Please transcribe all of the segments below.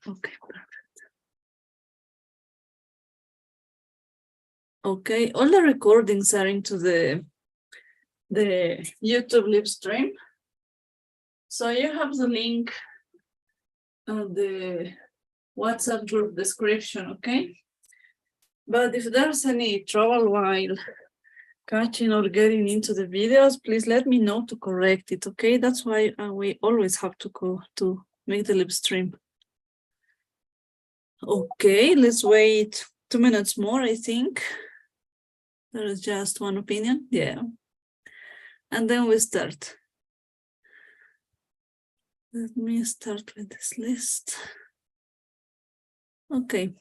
Okay, perfect. Okay, all the recordings are into the YouTube live stream. So you have the link on the WhatsApp group description, okay? But if there's any trouble while catching or getting into the videos, please let me know to correct it, okay? That's why we always have to go to make the live stream. Okay, let's wait 2 minutes more, I think. There is just one opinion, yeah. And then we start. Let me start with this list. Okay.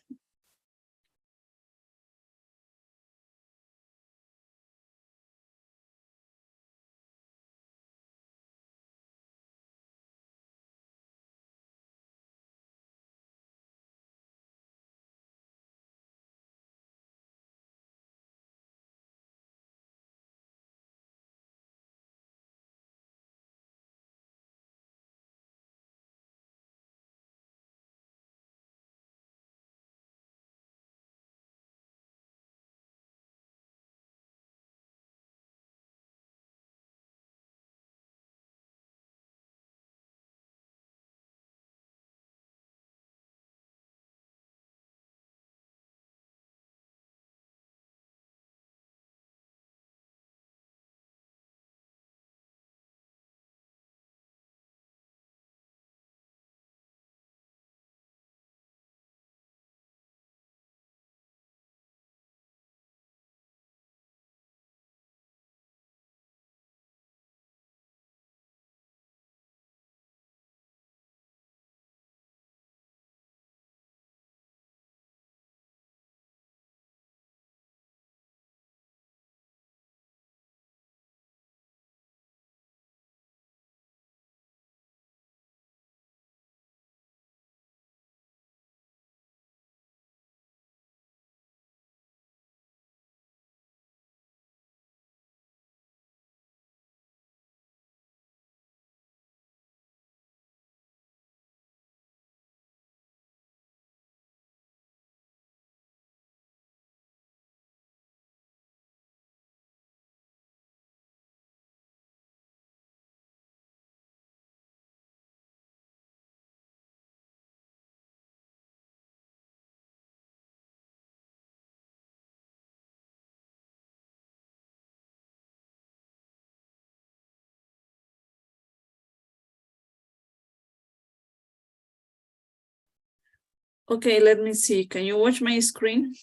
Okay, let me see. Can you watch my screen?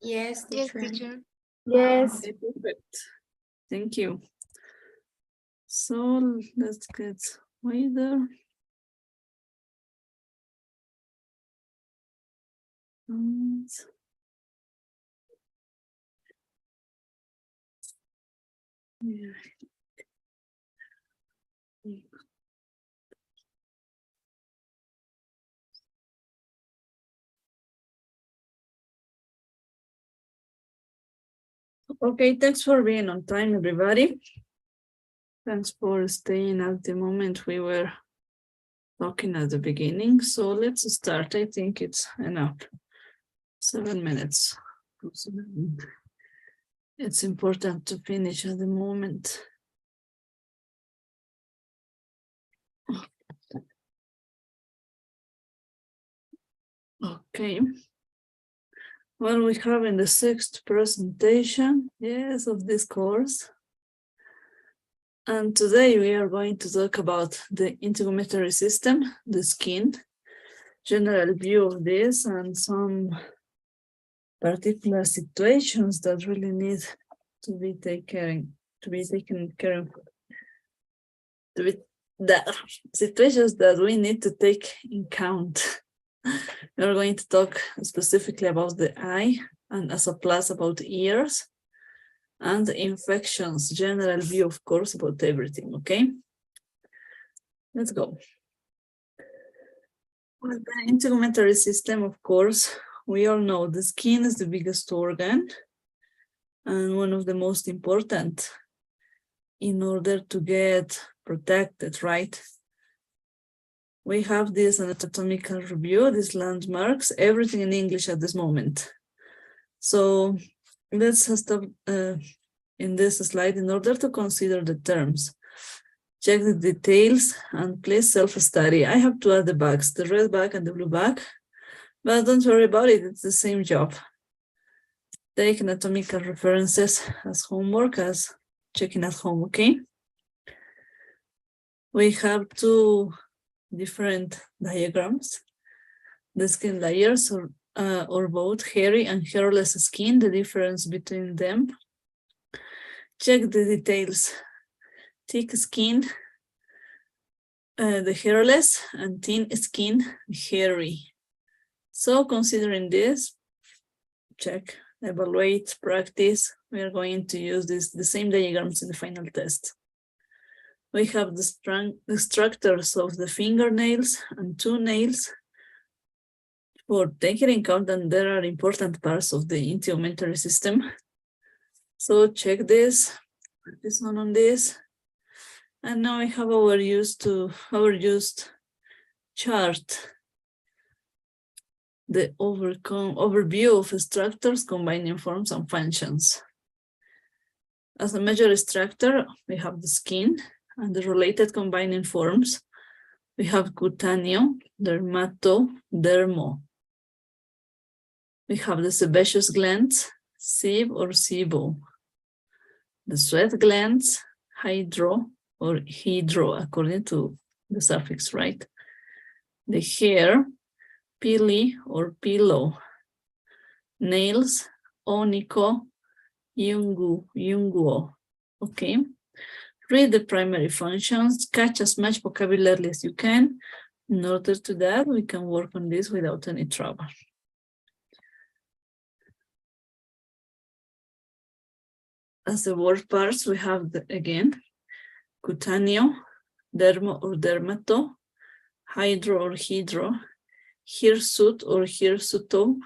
Yes, teacher. Yes. Okay, perfect. Thank you. So let's get wider. And yeah. Okay, thanks for being on time, everybody. Thanks for staying at the moment we were talking at the beginning. So let's start. I think it's enough. 7 minutes. It's important to finish at the moment. Okay. Well, we have in the 6th presentation, yes, of this course. And today we are going to talk about the integumentary system, the skin, general view of this, and some particular situations that really need to be taken care of. The situations that we need to take in count. We're going to talk specifically about the eye, and as a plus about ears, and infections, general view, of course, about everything, okay? Let's go. Well, the integumentary system, of course, we all know the skin is the biggest organ and one of the most important in order to get protected, right? We have this anatomical review, these landmarks, everything in English at this moment. So let's stop in this slide in order to consider the terms. Check the details and please self-study. I have two other bags, the red bag and the blue bag, but don't worry about it, it's the same job. Take anatomical references as homework, as checking at home, okay? We have two different diagrams. The skin layers or both hairy and hairless skin, the difference between them. Check the details. Thick skin, the hairless, and thin skin, hairy. So considering this, check, evaluate, practice. We are going to use the same diagrams in the final test. We have the structures of the fingernails and toenails. For taking in account that there are important parts of the integumentary system. So check this, practice on this. And now I have our used chart. The overview of structures, combining forms and functions. As a major structure, we have the skin and the related combining forms. We have cutaneo, dermato, dermo. We have the sebaceous glands, seb or sebo. The sweat glands, hydro or hydro, according to the suffix, right? The hair, pili or pillow. Nails, onico, yunguo. Okay. Read the primary functions, catch as much vocabulary as you can. In order to that, we can work on this without any trouble. As the word parts, we have again, cutaneo, dermo or dermato, hydro or hydro, hirsute or hirsuto,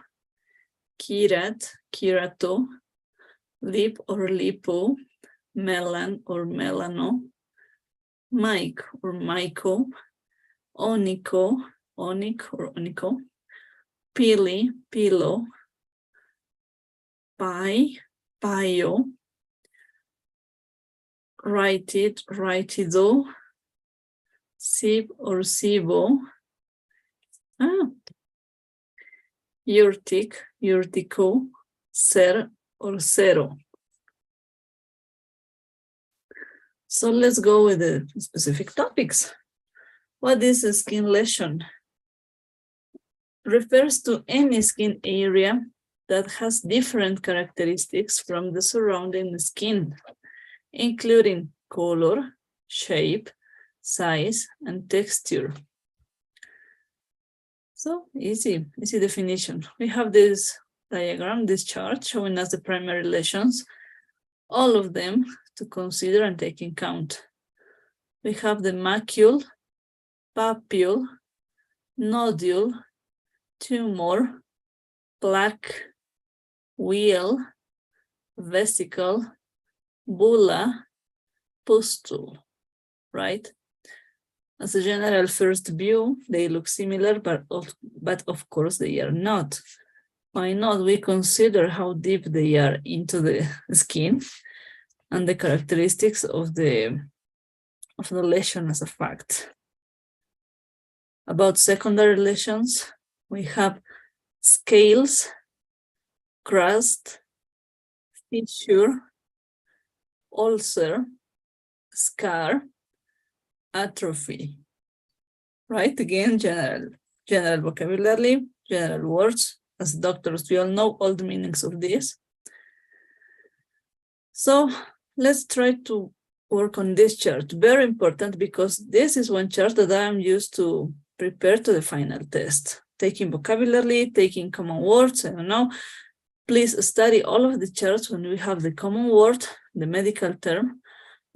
kerat, kerato, lip or lipo, melan or melano, mic or myco, onico, onic or onico, pili, pillow, pi, pio, righted, rightido, sib or sibo, urtic, urtico, ser or zero. So let's go with the specific topics. What is a skin lesion? Refers to any skin area that has different characteristics from the surrounding skin, including color, shape, size, and texture. So easy definition. We have this diagram, this chart showing us the primary lesions, all of them to consider and take in count. We have the macule, papule, nodule, tumor, plaque, wheal, vesicle, bulla, pustule, right? As a general first view, they look similar, but of course they are not. Why not? We consider how deep they are into the skin and the characteristics of the lesion as a fact. About secondary lesions, we have scales, crust, fissure, ulcer, scar, atrophy, right? Again, general vocabulary, general words. As doctors, we all know all the meanings of this. So let's try to work on this chart. Very important, because this is one chart that I'm used to prepare to the final test. Taking vocabulary, taking common words, I don't know. Please study all of the charts when we have the common word, the medical term,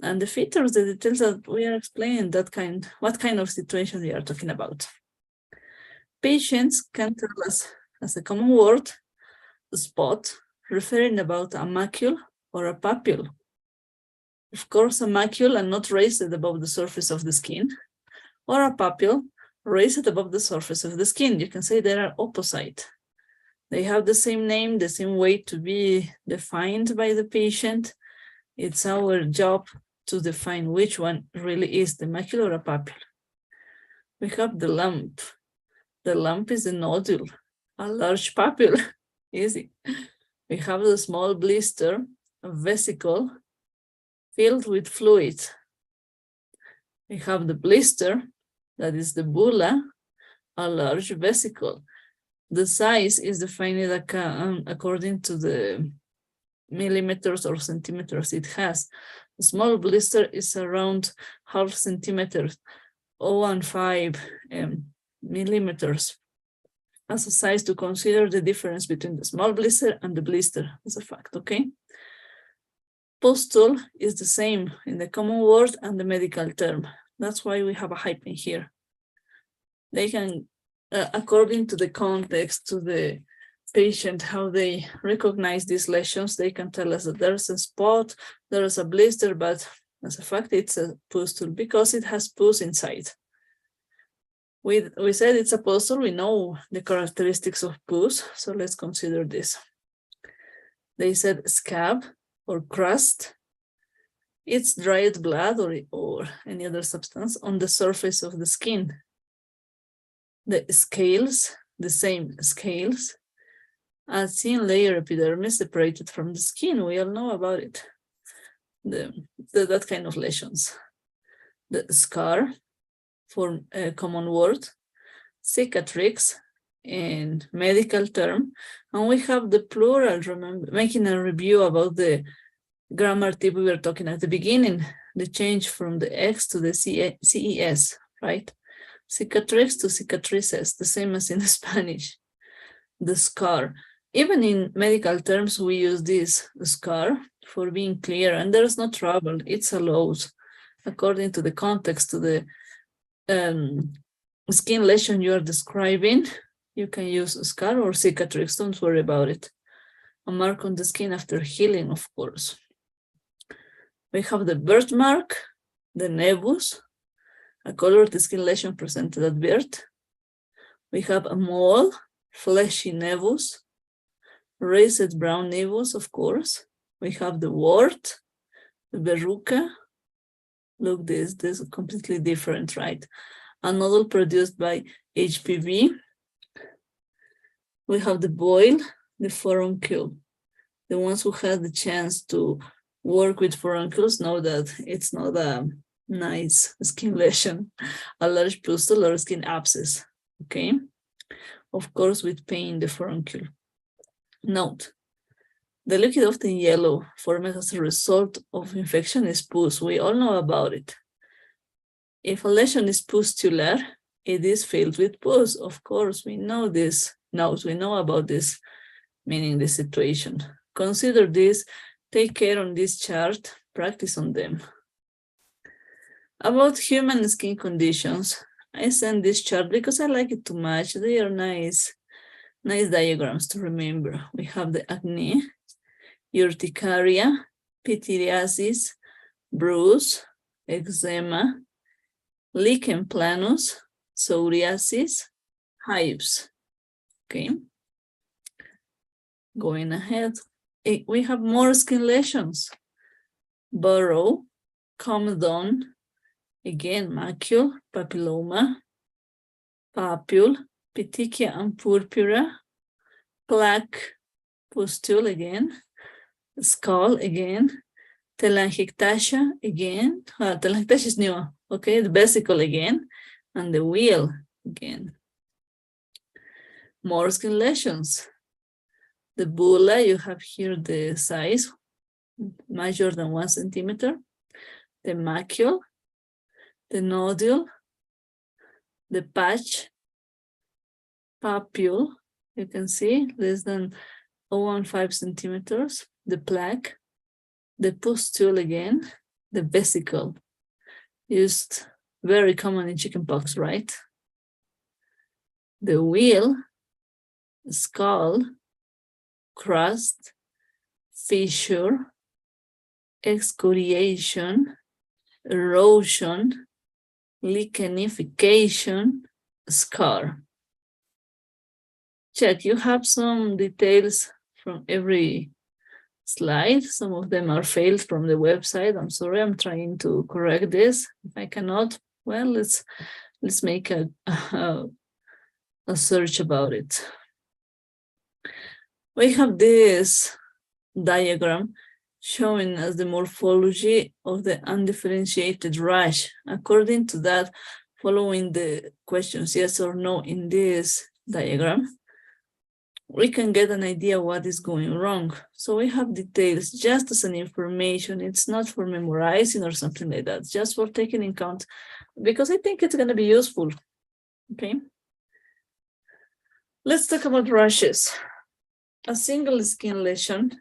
and the features, the details that we are explaining, what kind of situation we are talking about. Patients can tell us as a common word, a spot, referring about a macule or a papule. Of course, a macule and not raised above the surface of the skin, or a papule raised above the surface of the skin. You can say they are opposite. They have the same name, the same way to be defined by the patient. It's our job to define which one really is the macula or a papule. We have the lump. The lump is a nodule, a large papule, easy. We have the small blister, a vesicle filled with fluid. We have the blister, that is the bulla, a large vesicle. The size is defined according to the millimeters or centimeters it has. A small blister is around half centimeters, 0.15 millimeters, as a size to consider the difference between the small blister and the blister as a fact, okay? Pustule is the same in the common word and the medical term. That's why we have a hyphen here. They can, according to the context, to the patient, how they recognize these lesions, they can tell us that there's a spot, there's a blister, but as a fact, it's a pustule because it has pus inside. We said it's a pustule, we know the characteristics of pus, so let's consider this. They said scab or crust. It's dried blood or any other substance on the surface of the skin. The scales, the same scales, a thin layer epidermis separated from the skin. We all know about it. That kind of lesions. The scar, for a common word, cicatrix in medical term, and we have the plural, remember, making a review about the grammar tip we were talking at the beginning, the change from the X to the CES, right? Cicatrix to cicatrices, the same as in Spanish. The scar. Even in medical terms, we use this scar for being clear, and there's no trouble. It's allowed according to the context, to the skin lesion you are describing. You can use a scar or cicatrix, don't worry about it. A mark on the skin after healing, of course. We have the birthmark, the nevus, a colored skin lesion presented at birth. We have a mole, fleshy nevus, raised brown nevus, of course. We have the wart, the verruca. Look, this is completely different, right? A nodule produced by HPV. We have the boil, the furuncle. The ones who had the chance to work with furuncles know that it's not a nice skin lesion, a large pustule or skin abscess, okay? Of course, with pain in the furuncle. Note, the liquid often yellow formed as a result of infection is pus. We all know about it. If a lesion is pustular, it is filled with pus. Of course, we know this. We know about this, meaning the situation. Consider this, take care on this chart, practice on them. About human skin conditions, I send this chart because I like it too much. They are nice diagrams to remember. We have the acne, urticaria, pityriasis, bruise, eczema, lichen planus, psoriasis, hives. Okay. Going ahead, we have more skin lesions. Burrow, comedon, again, macule, papilloma, papule, petechia and purpura, plaque, pustule again, skull again, telangiectasia again. Telangiectasia is new, okay, the vesicle again, and the wheel again. More skin lesions. The bulla, you have here the size, measure than 1 centimeter. The macule, the nodule, the patch, papule, you can see less than 0.15 centimeters. The plaque, the pustule again, the vesicle, used very common in chickenpox, right? The wheel, skull, crust, fissure, excoriation, erosion, lichenification, scar. Check, you have some details from every slide. Some of them are failed from the website. I'm sorry, I'm trying to correct this. If I cannot, well, let's make a search about it. We have this diagram showing us the morphology of the undifferentiated rash. According to that, following the questions yes or no in this diagram, we can get an idea what is going wrong. So we have details just as an information. It's not for memorizing or something like that, just for taking in account, because I think it's going to be useful. Okay. Let's talk about rashes. A single skin lesion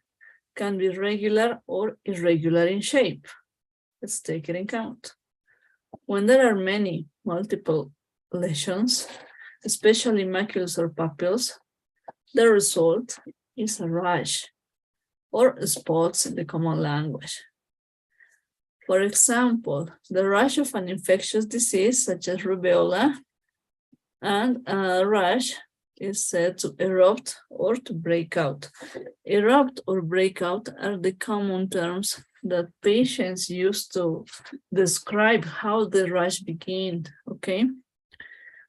can be regular or irregular in shape. Let's take it in account. When there are multiple lesions, especially macules or papules, the result is a rash or spots in the common language. For example, the rash of an infectious disease such as rubella, and a rash is said to erupt or to break out. Erupt or break out are the common terms that patients use to describe how the rash began, okay?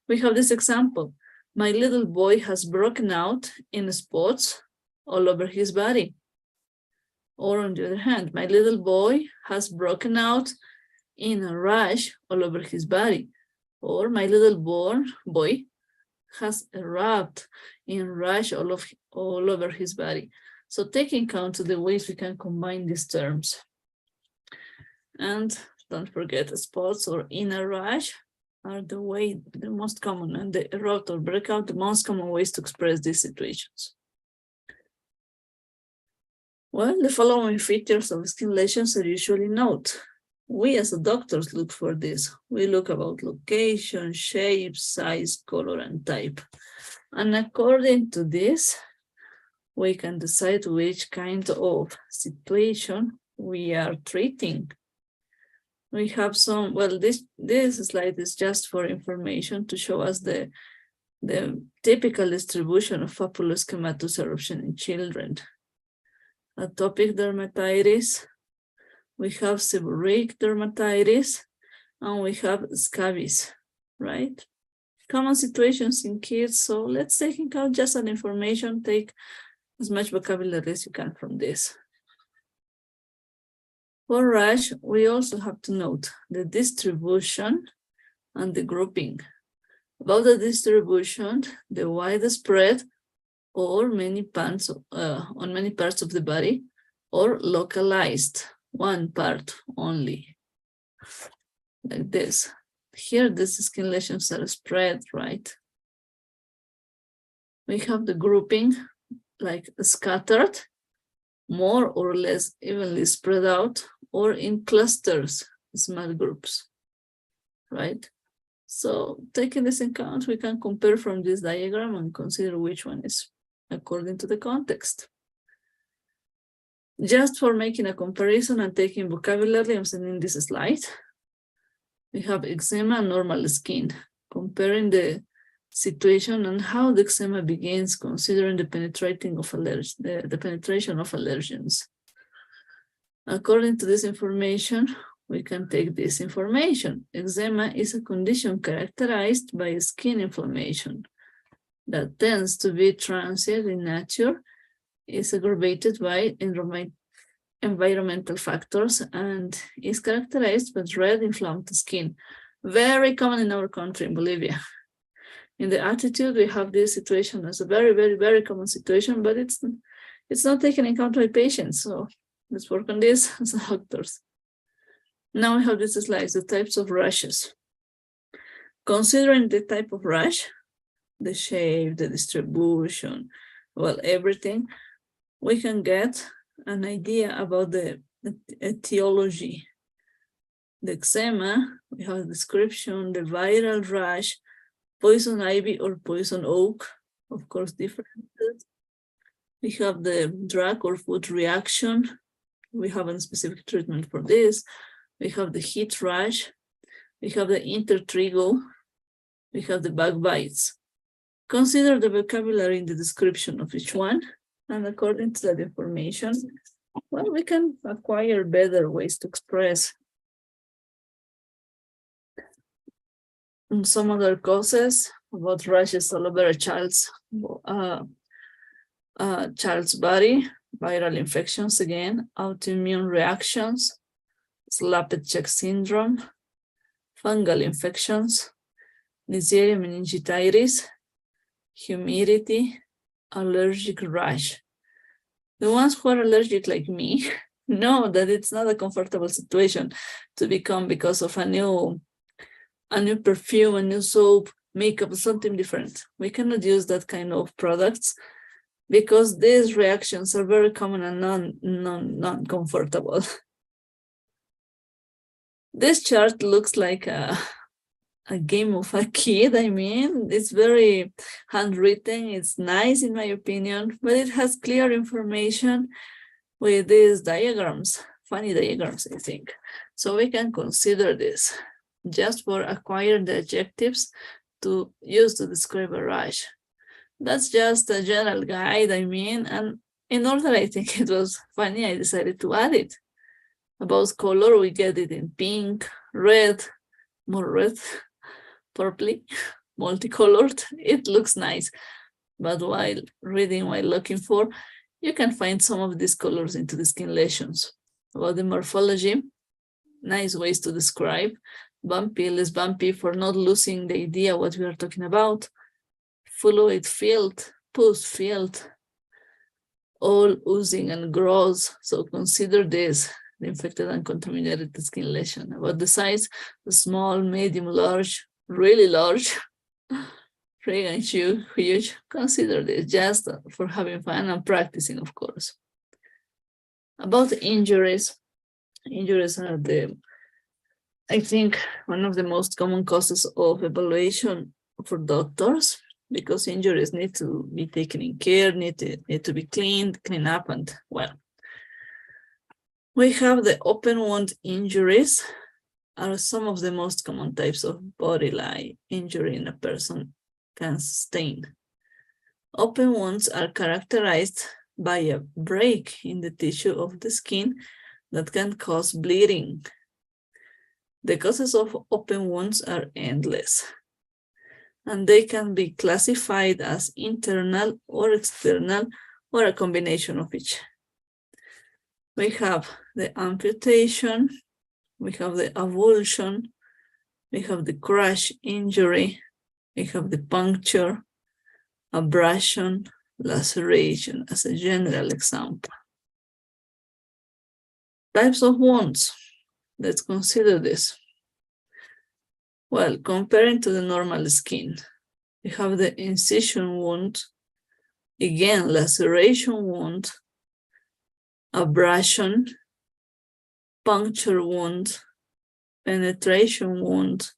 We have this example. My little boy has broken out in spots all over his body. Or on the other hand, my little boy has broken out in a rash all over his body. Or my little boy has erupted in rash all over his body. So taking account of the ways we can combine these terms. And don't forget, spots or inner rash are the most common, and the erupt or breakout, the most common ways to express these situations. Well, the following features of skin lesions are usually noted. We as doctors look for this. We look about location, shape, size, color, and type. And according to this, we can decide which kind of situation we are treating. We have some, well, this slide is just for information to show us the typical distribution of papular squamous eruption in children. Atopic dermatitis, we have seborrheic dermatitis, and we have scabies, right? Common situations in kids, so let's take into account just an information, take as much vocabulary as you can from this. For rash, we also have to note the distribution and the grouping. About the distribution, the widespread or on many parts of the body, or localized, one part only, like this. Here, these skin lesions are spread, right? We have the grouping, like scattered, more or less evenly spread out, or in clusters, small groups, right? So taking this into account, we can compare from this diagram and consider which one is according to the context. Just for making a comparison and taking vocabulary, I'm sending this slide. We have eczema and normal skin, comparing the situation and how the eczema begins, considering the penetration of allergens. According to this information, we can take this information. Eczema is a condition characterized by skin inflammation that tends to be transient in nature, is aggravated by environmental factors, and is characterized by red inflamed skin. Very common in our country, in Bolivia. In the attitude, we have this situation as a very, very, very common situation, but it's not taken into account by patients. So let's work on this as doctors. Now we have this slide, the types of rashes. Considering the type of rash, the shape, the distribution, well, everything, we can get an idea about the etiology. The eczema, we have a description, the viral rash, poison ivy or poison oak, of course, differences. We have the drug or food reaction. We have a specific treatment for this. We have the heat rash. We have the intertrigo. We have the back bites. Consider the vocabulary in the description of each one, and according to that information, well, we can acquire better ways to express. And some other causes about rashes all over a child's body, viral infections again, autoimmune reactions, slapped cheek syndrome, fungal infections, Neisseria meningitis, humidity, allergic rash. The ones who are allergic like me know that it's not a comfortable situation to become because of a new perfume, a new soap, makeup, something different. We cannot use that kind of products because these reactions are very common and non-comfortable. This chart looks like a game of a kid. I mean, it's very handwritten. It's nice in my opinion, but it has clear information with these diagrams, funny diagrams, I think. So we can consider this just for acquiring the adjectives to use to describe a rash. That's just a general guide, I mean, and in order I think it was funny, I decided to add it. About color, we get it in pink, red, more red, purpley, multicolored. It looks nice, but while reading, while looking for, you can find some of these colors into the skin lesions. About the morphology, nice ways to describe. Bumpy, less bumpy for not losing the idea what we are talking about. Fluid filled, pus filled, all oozing and gross. So consider this, the infected and contaminated skin lesion. About the size, the small, medium, large, really large, big and huge. Consider this just for having fun and practicing, of course. About injuries, injuries are I think one of the most common causes of evaluation for doctors, because injuries need to be taken in care, need to be cleaned up, and well. We have the open wound injuries are some of the most common types of bodily injury in a person can sustain. Open wounds are characterized by a break in the tissue of the skin that can cause bleeding. The causes of open wounds are endless, and they can be classified as internal or external or a combination of each. We have the amputation, we have the avulsion, we have the crash injury, we have the puncture, abrasion, laceration as a general example. Types of wounds. Let's consider this. Well, comparing to the normal skin, we have the incision wound, again, laceration wound, abrasion, puncture wound, penetration wound,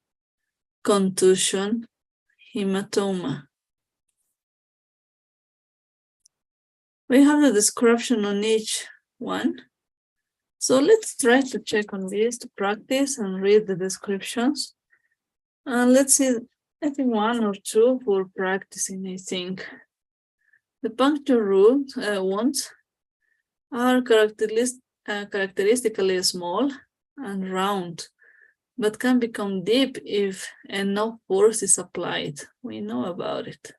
contusion, hematoma. We have the description on each one. So let's try to check on this to practice and read the descriptions. Let's see, I think one or two for practicing, I think. The puncture wounds are characteristically small and round, but can become deep if enough force is applied. We know about it.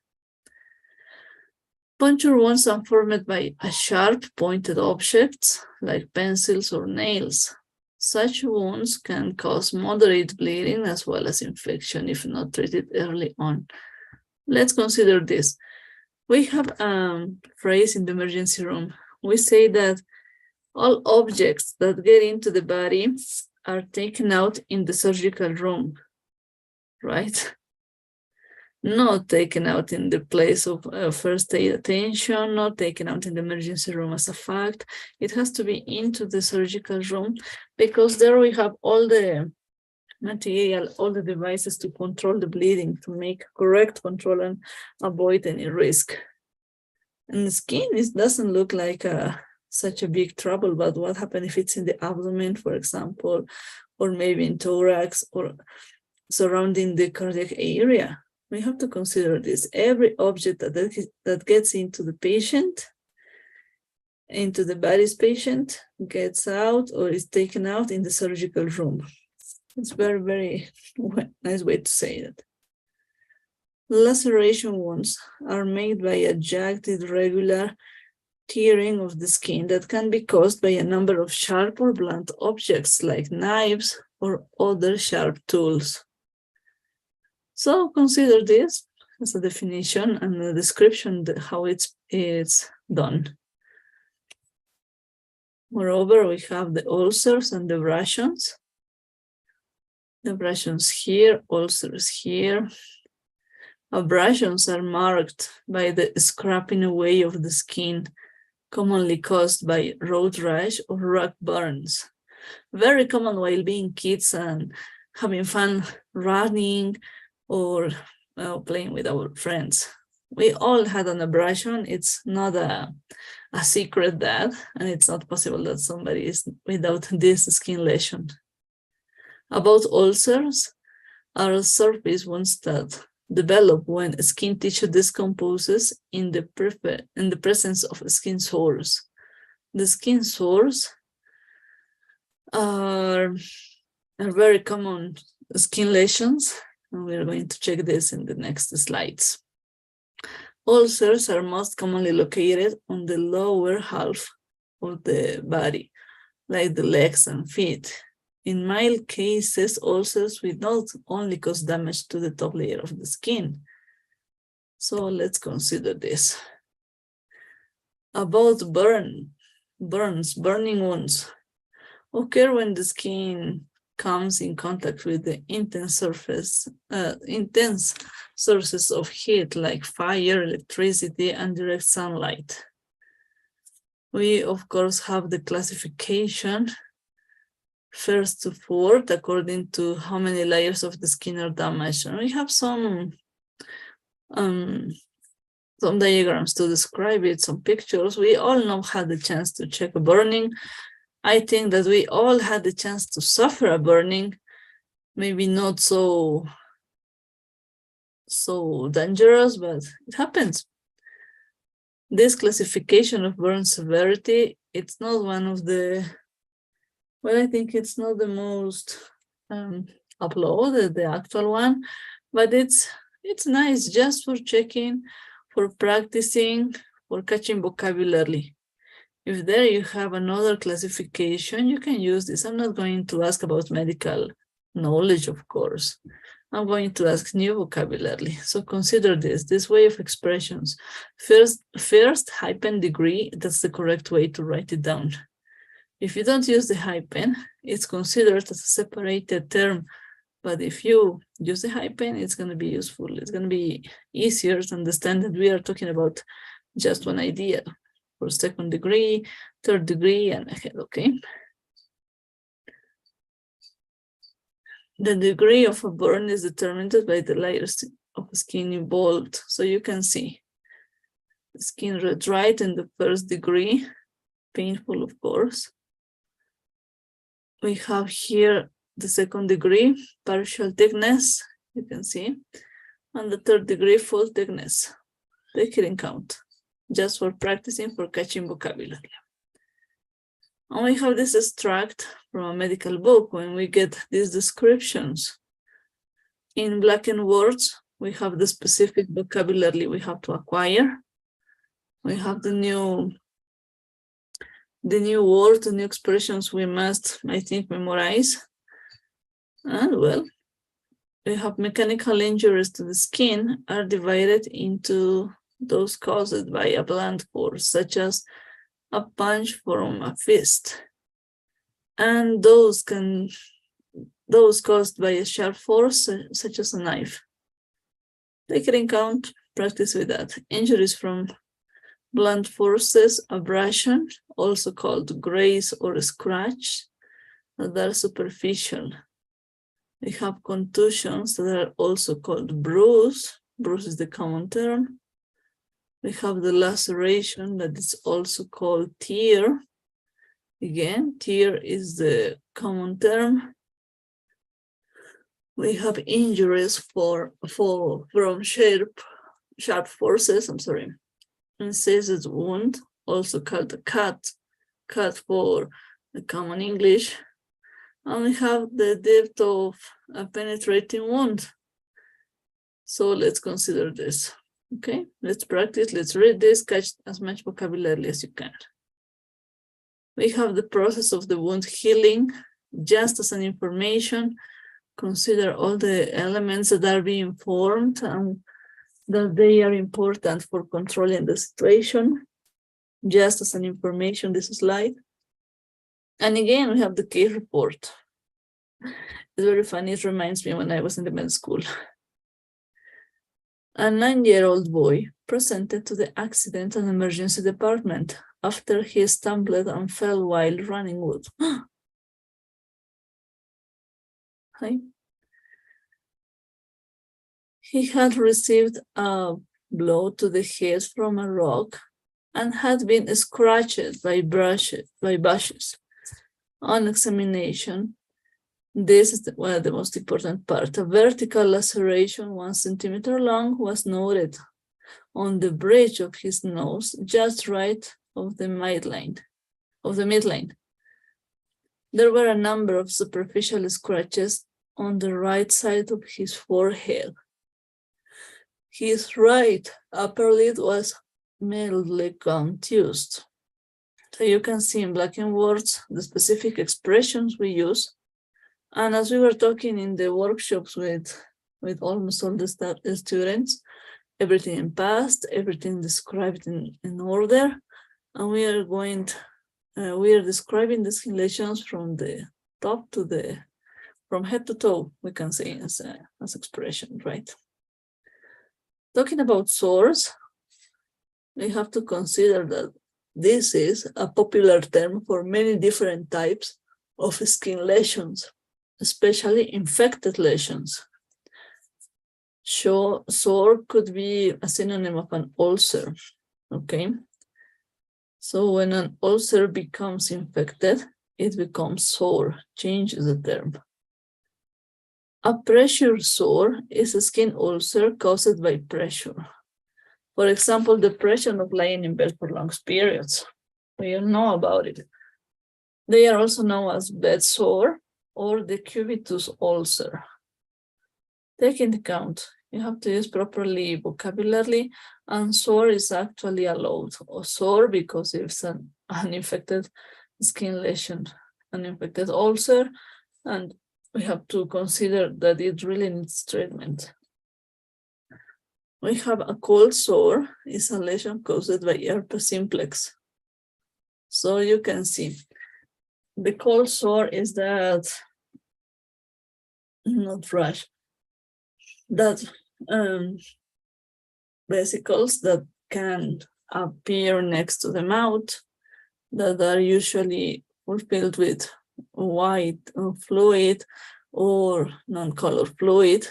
Puncture wounds are formed by a sharp pointed objects like pencils or nails. Such wounds can cause moderate bleeding as well as infection if not treated early on. Let's consider this. We have a phrase in the emergency room. We say that all objects that get into the body are taken out in the surgical room, right? Not taken out in the place of first aid attention, not taken out in the emergency room as a fact. It has to be into the surgical room because there we have all the material, all the devices to control the bleeding, to make correct control and avoid any risk. And the skin, it doesn't look like such a big trouble, but what happens if it's in the abdomen, for example, or maybe in thorax or surrounding the cardiac area? We have to consider this. Every object that gets into the patient, into the body's patient, gets out or is taken out in the surgical room. It's very, very nice way to say that. Laceration wounds are made by a jagged, irregular tearing of the skin that can be caused by a number of sharp or blunt objects like knives or other sharp tools. So consider this as a definition and a description of how it's done. Moreover, we have the ulcers and the abrasions. The abrasions here, ulcers here. Abrasions are marked by the scraping away of the skin, commonly caused by road rash or rock burns. Very common while being kids and having fun running or playing with our friends. We all had an abrasion. It's not a secret that, and it's not possible that somebody is without this skin lesion. About ulcers, are surface wounds that develop when skin tissue decomposes in the presence of skin sores. The skin sores are very common skin lesions, and we're going to check this in the next slides. Ulcers are most commonly located on the lower half of the body, like the legs and feet. In mild cases, ulcers will not only cause damage to the top layer of the skin. So let's consider this. About burning wounds occur when the skin comes in contact with the intense sources of heat like fire, electricity, and direct sunlight. We, of course, have the classification first to fourth according to how many layers of the skin are damaged. And we have some diagrams to describe it, some pictures. We all know had the chance to check a burning. I think that we all had the chance to suffer a burning, maybe not so dangerous, but it happens. This classification of burn severity, it's not one of the, well, I think it's not the most uploaded, the actual one, but it's nice just for checking, for practicing, for catching vocabulary. If there you have another classification, you can use this. I'm not going to ask about medical knowledge, of course. I'm going to ask new vocabulary. So consider this way of expressions. First hyphen degree, that's the correct way to write it down. If you don't use the hyphen, it's considered as a separated term. But if you use the hyphen, it's going to be useful. It's going to be easier to understand that we are talking about just one idea for second degree, third degree, and ahead, okay? The degree of a burn is determined by the layers of skin involved. So you can see the skin red right in the first degree, painful, of course. We have here the second degree, partial thickness, you can see, and the third degree, full thickness. Take it in count, just for practicing, for catching vocabulary. And we have this extract from a medical book when we get these descriptions. In blackened words, we have the specific vocabulary we have to acquire. We have the new words, the new expressions we must, I think, memorize. And well, we have mechanical injuries to the skin are divided into those caused by a blunt force, such as a punch from a fist, and those caused by a sharp force, such as a knife. Take it in count, practice with that. Injuries from blunt forces, abrasion, also called graze or scratch, that are superficial. We have contusions that are also called bruise. Bruise is the common term. We have the laceration that is also called tear. Again, tear is the common term. We have injuries from sharp forces, incised wound, also called a cut for the common English. And we have the depth of a penetrating wound. So let's consider this. Okay, let's practice, let's read this, catch as much vocabulary as you can. We have the process of the wound healing, just as an information. Consider all the elements that are being formed and that they are important for controlling the situation. Just as an information, this slide. And again, we have the case report. It's very funny, it reminds me when I was in the med school. A 9-year-old boy presented to the accident and emergency department after he stumbled and fell while running wood. Hi. He had received a blow to the head from a rock and had been scratched by bushes. On examination, this is one of the most important part. A vertical laceration 1 centimeter long was noted on the bridge of his nose, just right of the midline. There were a number of superficial scratches on the right side of his forehead. His right upper lid was mildly contused. So you can see in black and words the specific expressions we use. And as we were talking in the workshops with almost all the students, everything in past, everything described in order, and we are describing the skin lesions from the top to from head to toe, we can say as expression, right? Talking about sores, we have to consider that this is a popular term for many different types of skin lesions, especially infected lesions. Sore could be a synonym of an ulcer, okay? So when an ulcer becomes infected, it becomes sore, changes the term. A pressure sore is a skin ulcer caused by pressure. For example, depression of lying in bed for long periods. We all know about it. They are also known as bed sore or decubitus ulcer. Take into account, you have to use properly vocabulary, and sore is actually allowed, or sore because it's an infected skin lesion, an infected ulcer, and we have to consider that it really needs treatment. We have a cold sore, is a lesion caused by herpes simplex. So you can see the cold sore is that, not rash, that vesicles that can appear next to the mouth that are usually filled with white fluid or non-color fluid,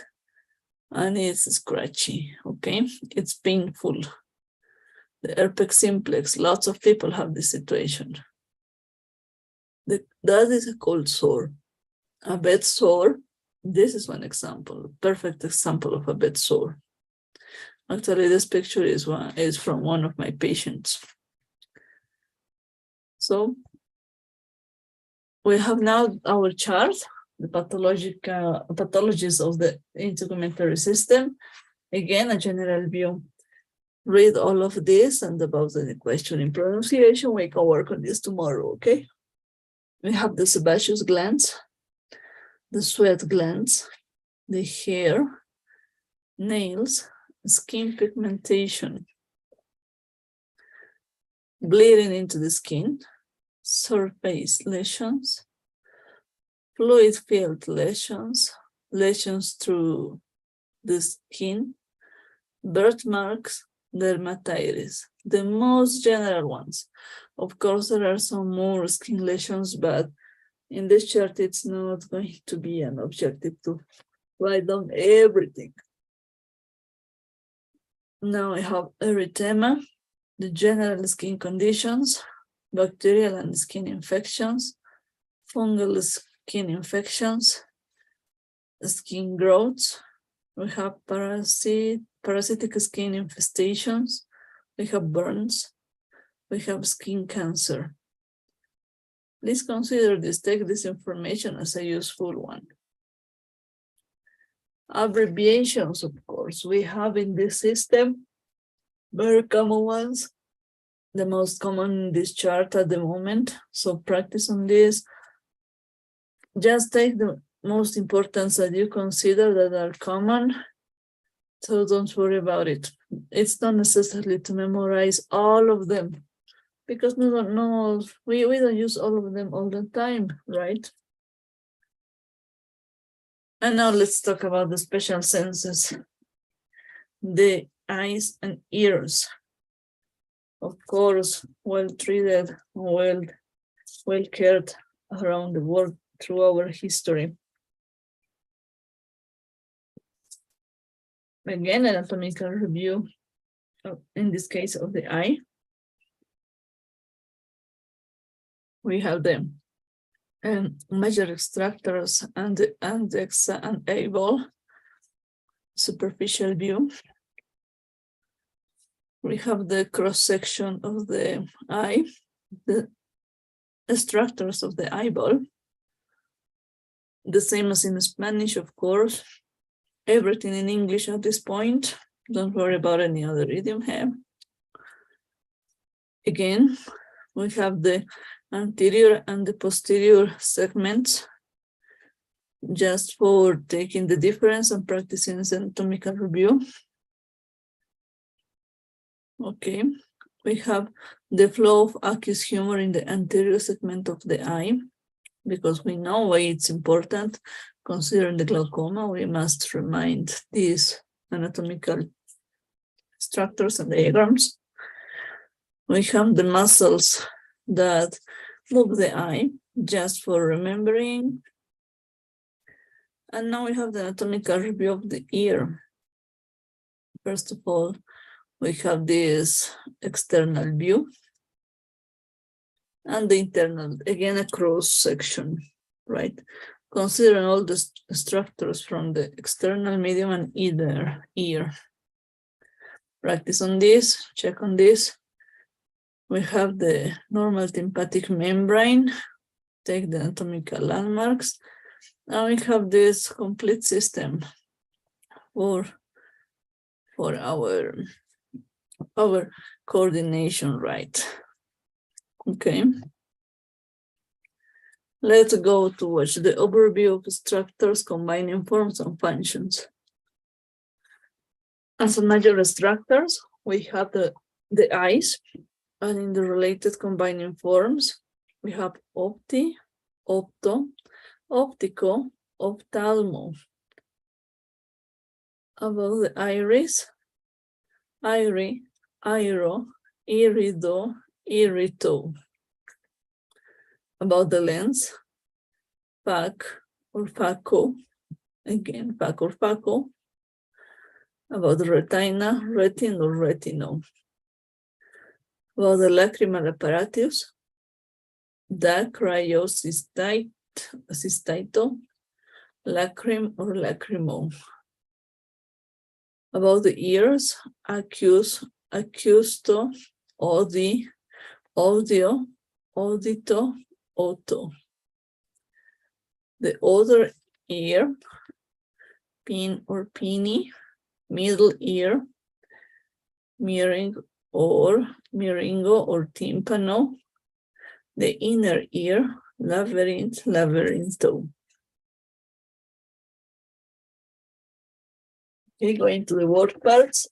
and it's scratchy, okay? It's painful. The herpes simplex, lots of people have this situation. That is a cold sore. A bed sore, this is one example, perfect example of a bed sore. Actually, this picture is from one of my patients. So we have now our chart, the pathologies of the integumentary system. Again, a general view. Read all of this, and about the question in pronunciation, we can work on this tomorrow, okay? We have the sebaceous glands, the sweat glands, the hair, nails, skin pigmentation, bleeding into the skin, surface lesions, fluid-filled lesions, lesions through the skin, birthmarks, dermatitis, the most general ones. Of course, there are some more skin lesions, but in this chart, it's not going to be an objective to write down everything. Now I have erythema, the general skin conditions, bacterial and skin infections, fungal skin infections, skin growths. We have parasitic skin infestations. We have burns. We have skin cancer. Please consider this, take this information as a useful one. Abbreviations, of course, we have in this system very common ones, the most common in this chart at the moment. So practice on this. Just take the most important that you consider that are common. So don't worry about it. It's not necessary to memorize all of them, because we don't use all of them all the time, right? And now let's talk about the special senses. The eyes and ears. Of course, well treated, well cared around the world through our history. Again, an anatomical review, in this case of the eye. We have them. Major extractors and the index and eyeball, superficial view. We have the cross-section of the eye, the extractors of the eyeball, the same as in Spanish, of course. Everything in English at this point. Don't worry about any other idiom here. Again, we have the anterior and the posterior segments, just for taking the difference and practicing this anatomical review. Okay, we have the flow of aqueous humor in the anterior segment of the eye, because we know why it's important. Considering the glaucoma, we must remind these anatomical structures and diagrams. We have the muscles that move the eye, just for remembering. And now we have the anatomical review of the ear. First of all, we have this external view and the internal, again, a cross section, right? Considering all the structures from the external, medium, and inner ear. Practice on this, check on this. We have the normal tympanic membrane, take the anatomical landmarks. Now we have this complete system for our coordination, right? Okay. Let's go to watch the overview of structures combining forms and functions. As a major structures, we have the eyes, and in the related combining forms, we have opti, opto, optico, ophthalmo. About the iris, iri, iro, irido, irito. About the lens, phac or phaco, again, phac or phaco. About the retina, retin or retino. About the lacrimal apparatus, dacryocystato, lacrim or lacrimo. About the ears, acus, acusto, audi, audio, audito, auto. The other ear, pin or pini, middle ear, mirroring or miringo or tympano. The inner ear, labyrinth, labyrintho. Okay, going to the word parts.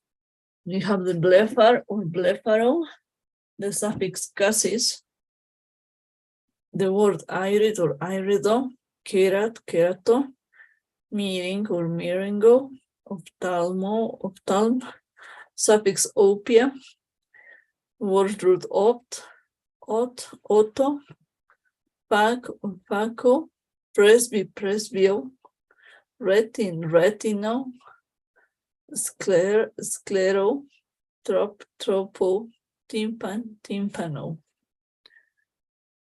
We have the blephar or blepharo, the suffix casis, the word irid or irido, kerat, kerato, miring or miringo, ophthalmo, ophthalm, suffix opia, word root opt, ot, otto, phac or phaco, presby, presbio, retin, retino, sclero, trop, tropo, tympan, tympano.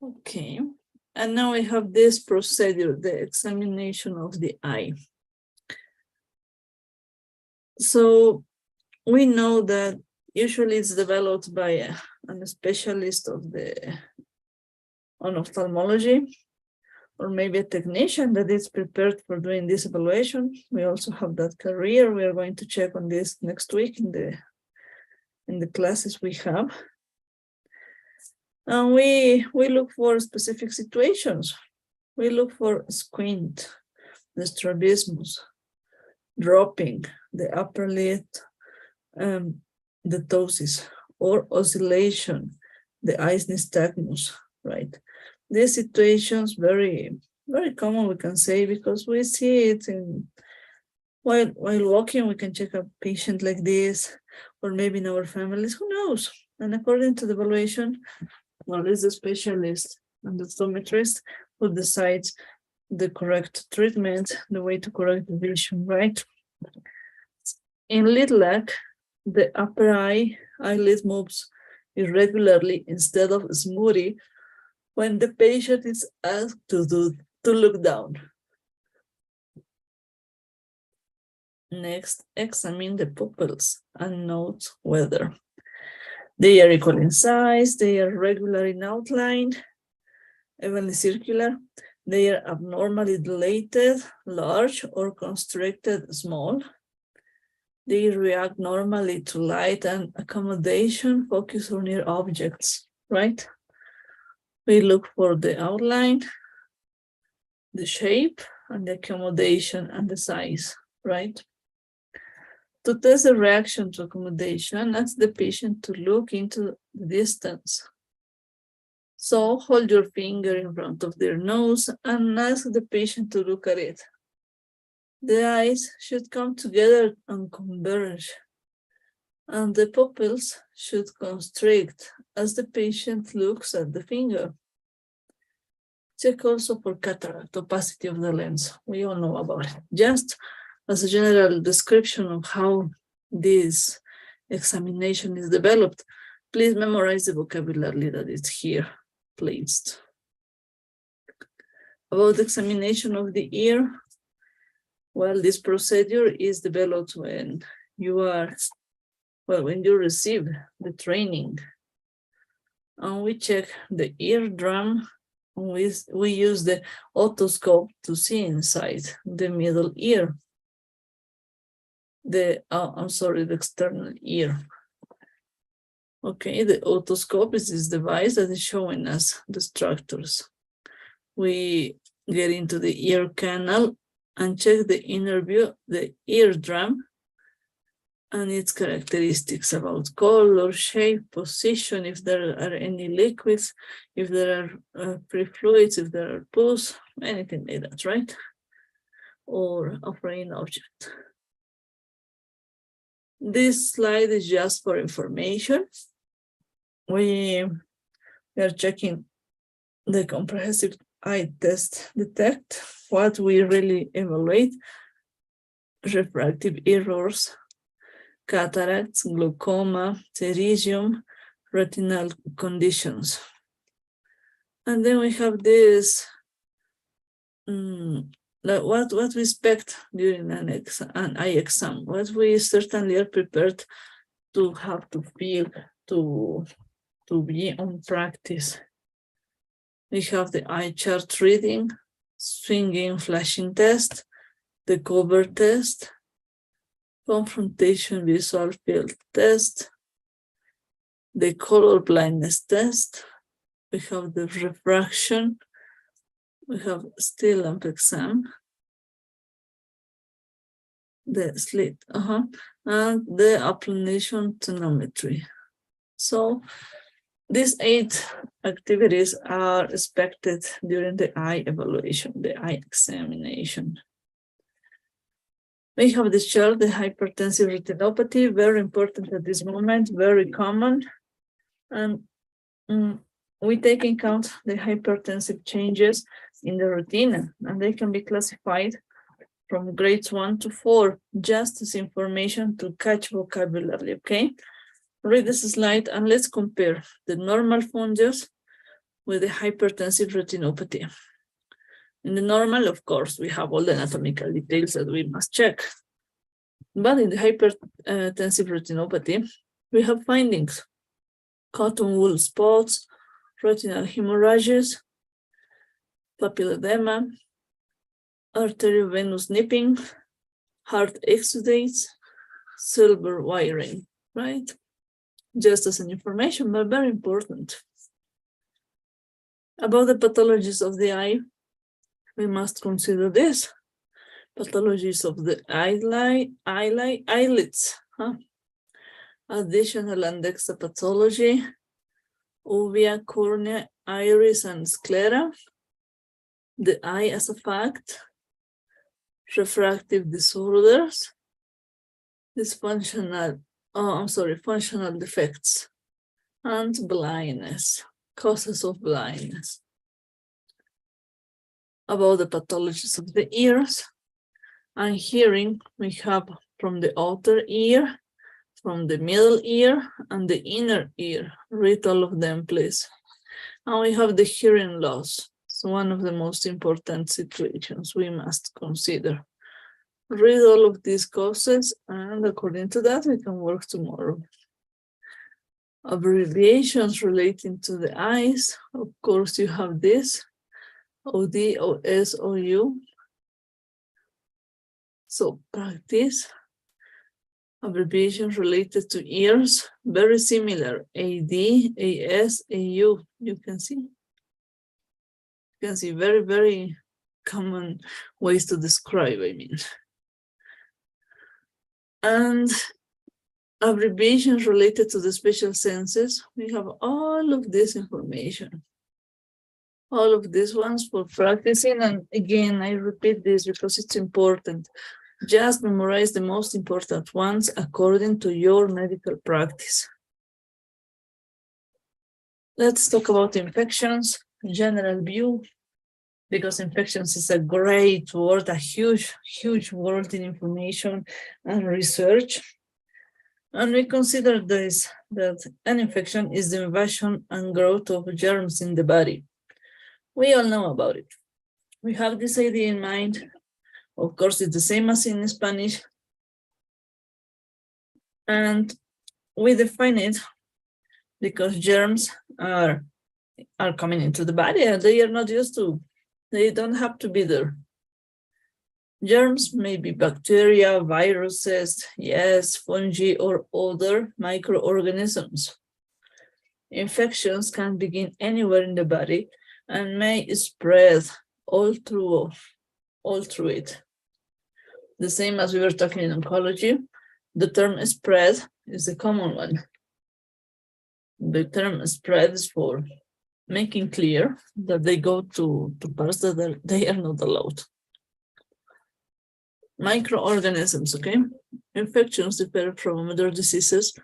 Okay, and now we have this procedure, the examination of the eye. So we know that usually it's developed by a specialist on ophthalmology, or maybe a technician that is prepared for doing this evaluation. We also have that career. We are going to check on this next week in the classes we have. And we look for specific situations. We look for squint, the strabismus, dropping, the upper lid, the ptosis, or oscillation, the eyes nystagmus, right? These situations very, very common, we can say, because we see it while walking. We can check a patient like this, or maybe in our families, who knows? And according to the evaluation, well, it's the specialist and the optometrist who decides the correct treatment, the way to correct the vision, right? In lid lag, the upper eyelid moves irregularly instead of smoothly when the patient is asked to look down. Next, examine the pupils and note whether they are equal in size, they are regular in outline, evenly circular, they are abnormally dilated, large, or constricted, small. They react normally to light and accommodation, focus on near objects, right? We look for the outline, the shape, and the accommodation and the size, right? To test the reaction to accommodation, ask the patient to look into the distance. So hold your finger in front of their nose and ask the patient to look at it. The eyes should come together and converge, and the pupils should constrict as the patient looks at the finger. Check also for cataract, opacity of the lens. We all know about it. Just as a general description of how this examination is developed, please memorize the vocabulary that is here placed. About the examination of the ear, well, this procedure is developed when you receive the training. And we check the eardrum. We use the otoscope to see inside the middle ear. The external ear. Okay, the otoscope is this device that is showing us the structures. We get into the ear canal and check the inner view, the eardrum, and its characteristics about color, shape, position, if there are any liquids, if there are free fluids, if there are pus, anything like that, right? Or a foreign object. This slide is just for information. We are checking the comprehensive eye test detect what we really evaluate: refractive errors, cataracts, glaucoma, pterygium, retinal conditions. And then we have this, what we expect during an eye exam, what we certainly are prepared to have to feel, to be on practice. We have the eye chart reading, swinging flashing test, the cover test, confrontation visual field test, the color blindness test. We have the refraction. We have still lamp exam, the slit, and the applanation tonometry. So these 8 activities are expected during the eye evaluation, the eye examination. We have this chart, the hypertensive retinopathy, very important at this moment, very common. And we take in account the hypertensive changes in the retina, and they can be classified from grades 1 to 4, just as information to catch vocabulary, okay? Read this slide and let's compare the normal fundus with the hypertensive retinopathy. In the normal, of course, we have all the anatomical details that we must check. But in the hypertensive retinopathy, we have findings: cotton wool spots, retinal hemorrhages, papilledema, arteriovenous nipping, heart exudates, silver wiring, right? Just as an information, but very important. About the pathologies of the eye, we must consider this. Pathologies of the eyelids, additional indexa pathology, uvea, cornea, iris, and sclera, the eye as a fact, refractive disorders, functional defects, and blindness, causes of blindness. About the pathologies of the ears and hearing, we have from the outer ear, from the middle ear, and the inner ear. Read all of them, please. And we have the hearing loss. It's one of the most important situations we must consider. Read all of these causes, and according to that, we can work tomorrow. Abbreviations relating to the eyes. Of course, you have this, OD, OS, OU. So practice. Abbreviations related to ears, very similar, AD, AS, AU, you can see. You can see very, very common ways to describe, I mean. And abbreviations related to the special senses, we have all of this information. All of these ones for practicing, and again, I repeat this because it's important. Just memorize the most important ones according to your medical practice. Let's talk about infections, general view, because infections is a great word, a huge, huge word in information and research. And we consider this, that an infection is the invasion and growth of germs in the body. We all know about it. We have this idea in mind. Of course, it's the same as in Spanish. And we define it because germs are coming into the body and they are not used to, they don't have to be there. Germs may be bacteria, viruses, yes, fungi, or other microorganisms. Infections can begin anywhere in the body and may spread all through it. The same as we were talking in oncology, the term spread is a common one. The term spread is for making clear that they go to parts that they are not allowed. Microorganisms, okay? Infections differ from other diseases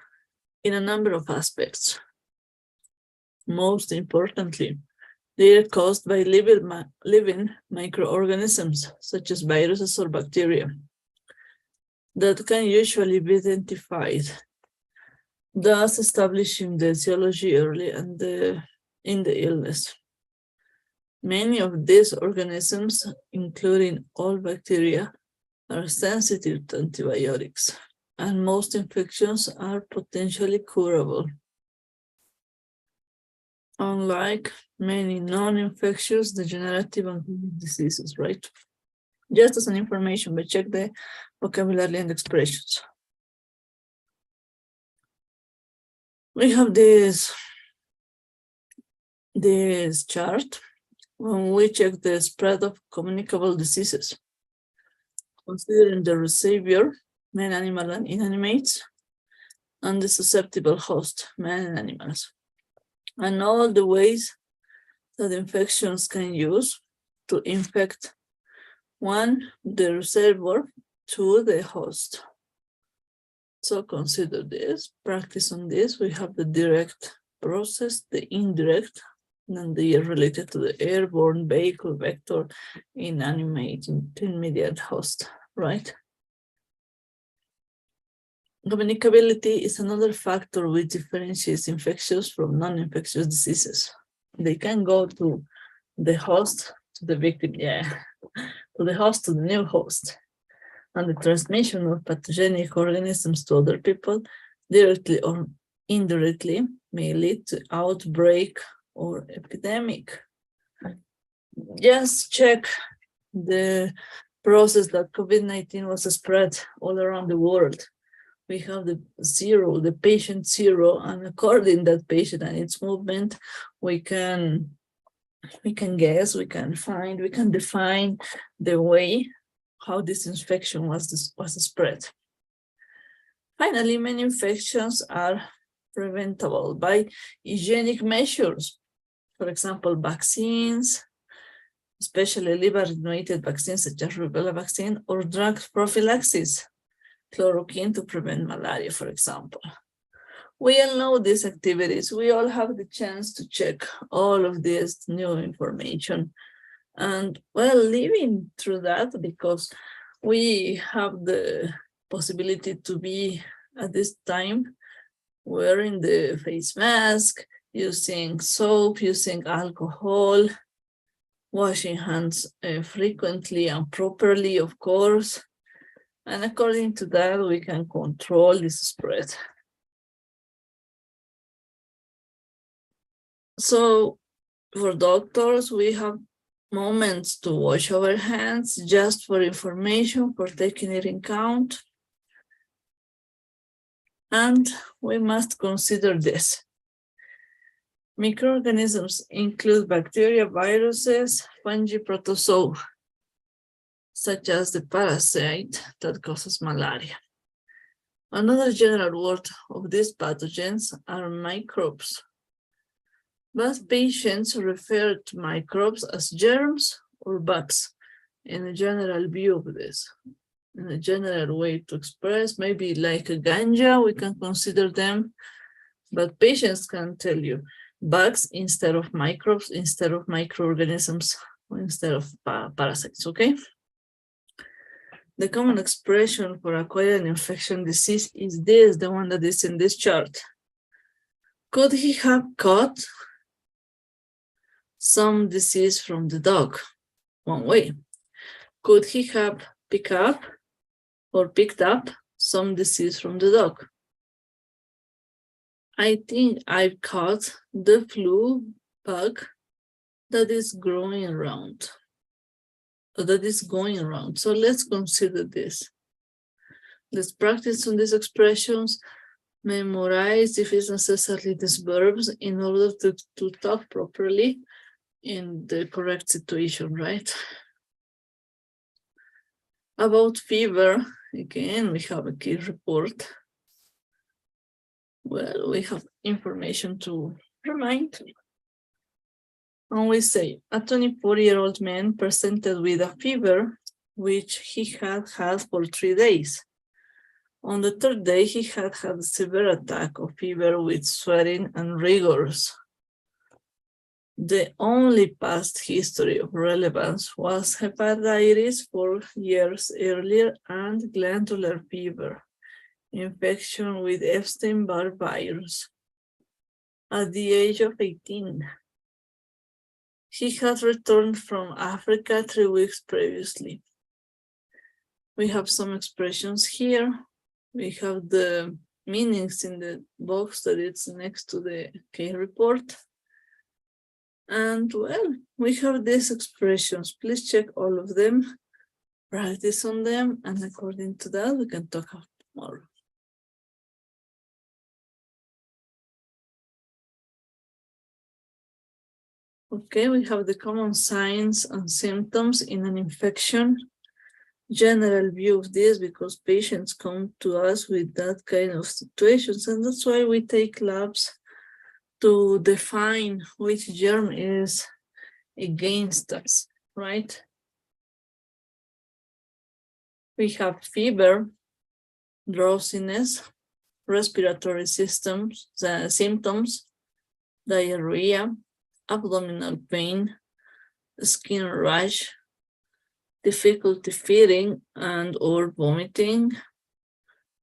in a number of aspects. Most importantly, they are caused by living microorganisms, such as viruses or bacteria, that can usually be identified, thus establishing the etiology early and in the illness. Many of these organisms, including all bacteria, are sensitive to antibiotics, and most infections are potentially curable. Unlike many non-infectious degenerative and diseases, right? Just as an information, but check the vocabulary and expressions. We have this chart when we check the spread of communicable diseases, considering the receiver, men, animal, and inanimates, and the susceptible host, men and animals, and all the ways that infections can use to infect, 1, the receiver, 2, the host. So consider this, practice on this. We have the direct process, the indirect, and they are related to the airborne, vehicle, vector, inanimate, intermediate host, right? Communicability is another factor which differentiates infectious from non-infectious diseases. They can go to the host, to the victim, to the host, to the new host. and the transmission of pathogenic organisms to other people, directly or indirectly, may lead to outbreak or epidemic. Just check the process that COVID-19 was spread all around the world. We have the patient zero, and according to that patient and its movement, we can guess, we can define the way how this infection was spread. Finally, many infections are preventable by hygienic measures. For example, vaccines, especially liver-related vaccines such as rubella vaccine, or drug prophylaxis, chloroquine to prevent malaria, for example. We all know these activities. We all have the chance to check all of this new information. And well, living through that, because we have the possibility to be at this time wearing the face mask, using soap, using alcohol, washing hands frequently and properly, of course. And according to that, we can control this spread. So for doctors, we have moments to wash our hands just for information, for taking it in count. And we must consider this. Microorganisms include bacteria, viruses, fungi, protozoa, such as the parasite that causes malaria. Another general word of these pathogens are microbes. But patients refer to microbes as germs or bugs in a general view of this. In a general way to express, maybe like a ganja, we can consider them, but patients can tell you bugs instead of microbes, instead of microorganisms, or instead of parasites, okay? The common expression for acquired infection disease is this, the one that is in this chart. Could he have caught some disease from the dog? One way. Could he have picked up some disease from the dog? I think I've caught the flu bug that is growing around, or that is going around. So let's consider this. Let's practice on these expressions, memorize, if it's necessary, these verbs in order to talk properly in the correct situation, right? About fever, again, we have a key report. Well, we have information to remind. And we say, a 24-year-old man presented with a fever, which he had for 3 days. On the 3rd day, he had a severe attack of fever with sweating and rigors. The only past history of relevance was hepatitis 4 years earlier and glandular fever, infection with Epstein-Barr virus. At the age of 18, he had returned from Africa 3 weeks previously. We have some expressions here. We have the meanings in the box that is next to the case report. And well, we have these expressions. Please check all of them, practice on them, and according to that, we can talk more. Okay, we have the common signs and symptoms in an infection. General view of this, because patients come to us with that kind of situations, and that's why we take labs to define which germ is against us, right? We have fever, drowsiness, respiratory symptoms, diarrhea, abdominal pain, skin rash, difficulty feeding and or vomiting,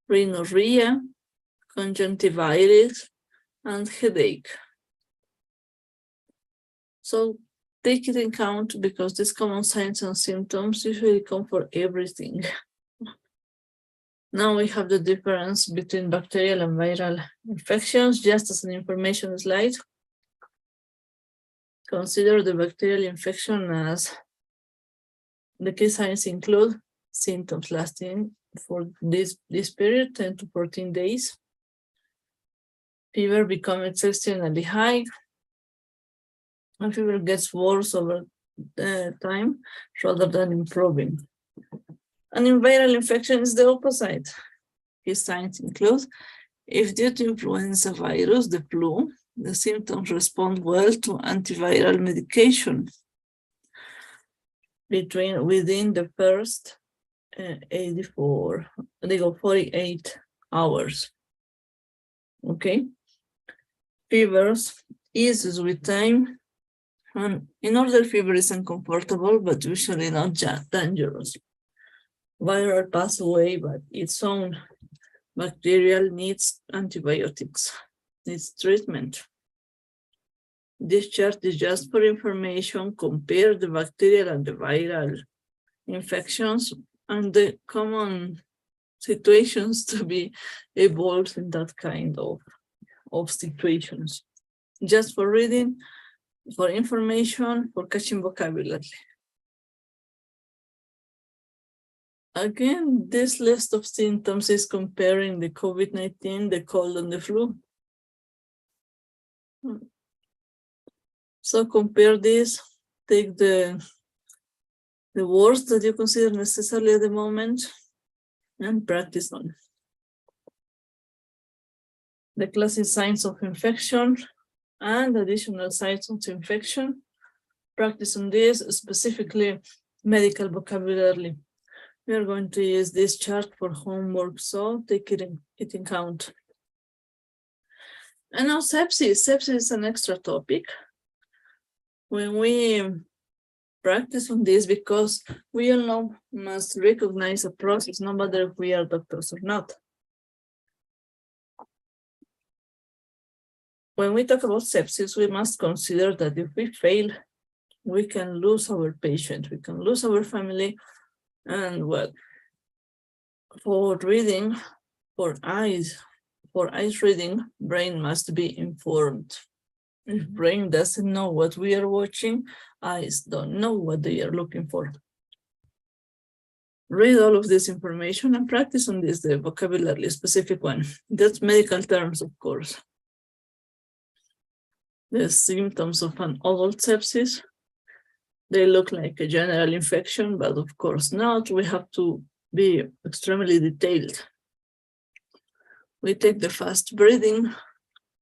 rhinorrhea, conjunctivitis, and headache. So take it in count, because these common signs and symptoms usually come for everything. Now we have the difference between bacterial and viral infections, just as an information slide. Consider the bacterial infection as the key signs include symptoms lasting for this period, 10 to 14 days. Fever becomes exceptionally high, and fever gets worse over time rather than improving. And in viral infection is the opposite. His signs include, if due to influenza virus, the flu, the symptoms respond well to antiviral medication within the first 48 hours. Okay. Fevers eases with time, and in order fever is uncomfortable, but usually not dangerous. Viral pass away, but its own bacterial needs antibiotics, needs treatment. This chart is just for information. Compare the bacterial and the viral infections and the common situations to be evolved in that kind of situations. Just for reading, for information, for catching vocabulary. Again, this list of symptoms is comparing the COVID-19, the cold, and the flu. So compare this, take the words that you consider necessary at the moment and practice on. The classic signs of infection and additional signs of infection. Practice on this, specifically medical vocabulary. We are going to use this chart for homework, so take it in count. And now sepsis. Sepsis is an extra topic. When we practice on this, because we all know must recognize a process, no matter if we are doctors or not. When we talk about sepsis, we must consider that if we fail, we can lose our patient, we can lose our family, and well, for reading, for eyes reading, brain must be informed. If brain doesn't know what we are watching, eyes don't know what they are looking for. Read all of this information and practice on this, the vocabulary specific one. That's medical terms, of course. The symptoms of an adult sepsis, they look like a general infection, but of course not. We have to be extremely detailed. We take the fast breathing,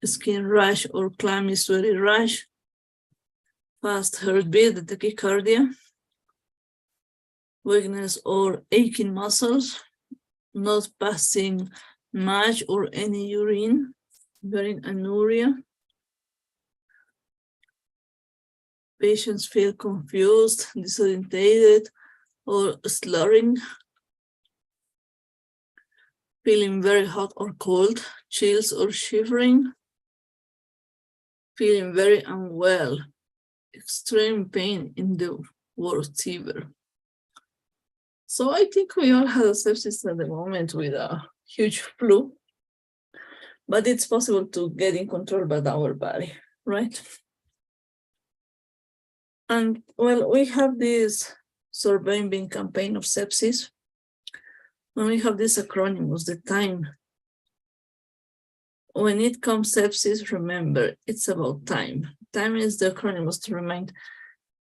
skin rash or clammy sweaty rash, fast heartbeat, the tachycardia, weakness or aching muscles, not passing much or any urine, very anuria. Patients feel confused, disorientated, or slurring, feeling very hot or cold, chills or shivering, feeling very unwell, extreme pain in the worst fever. So I think we all have sepsis at the moment with a huge flu, but it's possible to get in control by our body, right? And well, we have this surviving campaign of sepsis. When we have these acronyms, the time. When it comes sepsis, remember, it's about time. Time is the acronyms to remind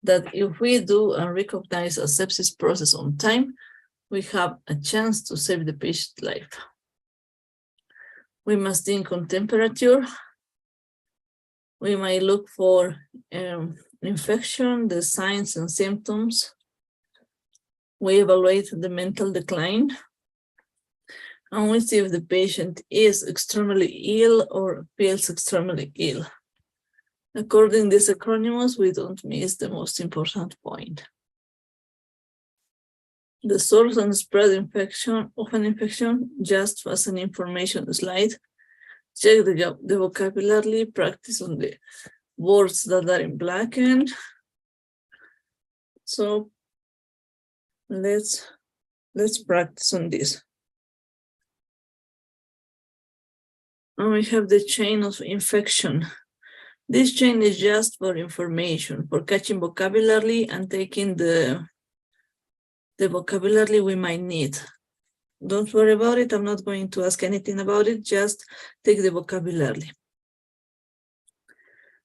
that if we do and recognize a sepsis process on time, we have a chance to save the patient's life. We must think on temperature. We might look for infection, the signs and symptoms. We evaluate the mental decline. And we see if the patient is extremely ill or feels extremely ill. According to these acronyms, we don't miss the most important point. The source and spread of an infection, just as an information slide. Check the vocabulary, practice on the words that are in blackened. So let's practice on this. And we have the chain of infection. This chain is just for information, for catching vocabulary and taking the vocabulary we might need. Don't worry about it. I'm not going to ask anything about it. Just take the vocabulary.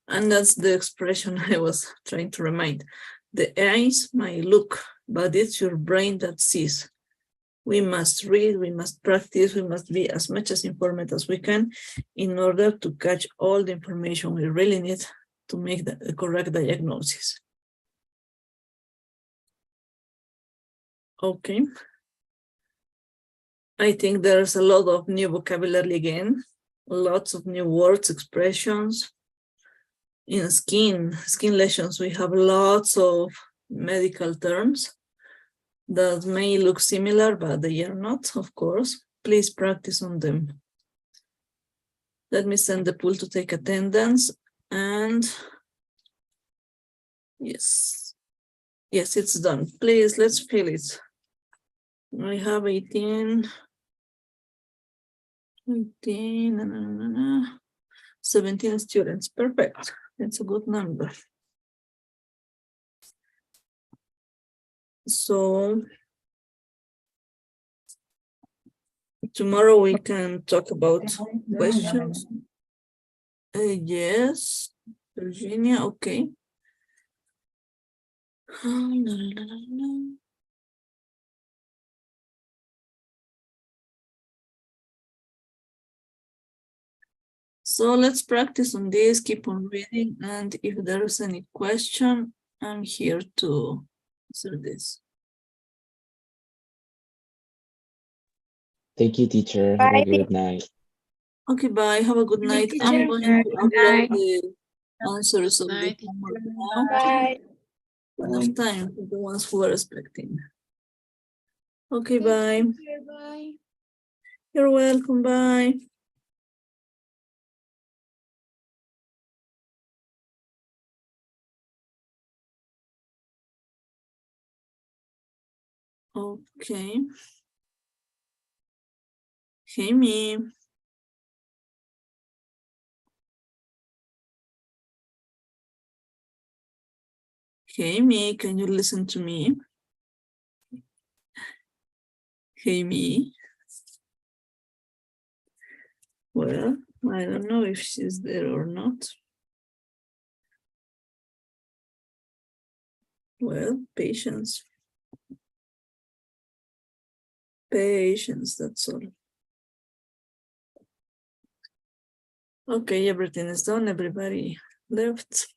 And that's the expression I was trying to remind. The eyes might look, but it's your brain that sees. We must read, we must practice, we must be as much as informed as we can in order to catch all the information we really need to make the correct diagnosis. Okay. I think there's a lot of new vocabulary again, lots of new words, expressions. In skin lesions, we have lots of medical terms that may look similar, but they are not, of course. Please practice on them. Let me send the pool to take attendance. And yes, it's done. Please, let's fill it. We have 18, 17 students. Perfect. It's a good number. So tomorrow we can talk about questions. Yes, Virginia, okay. So let's practice on this, keep on reading, and if there is any question, I'm here to answer this. Thank you, teacher. Have a good night. Okay, bye. Have a good night. I'm going to upload the answers of the homework now. Bye. Enough time for the ones who are expecting. Okay, bye. Bye. You're welcome. Bye. Okay. Jamie. Jamie, can you listen to me? Jamie. Well, I don't know if she's there or not. Well, patience. Patience, that's all. Okay, everything is done. Everybody left.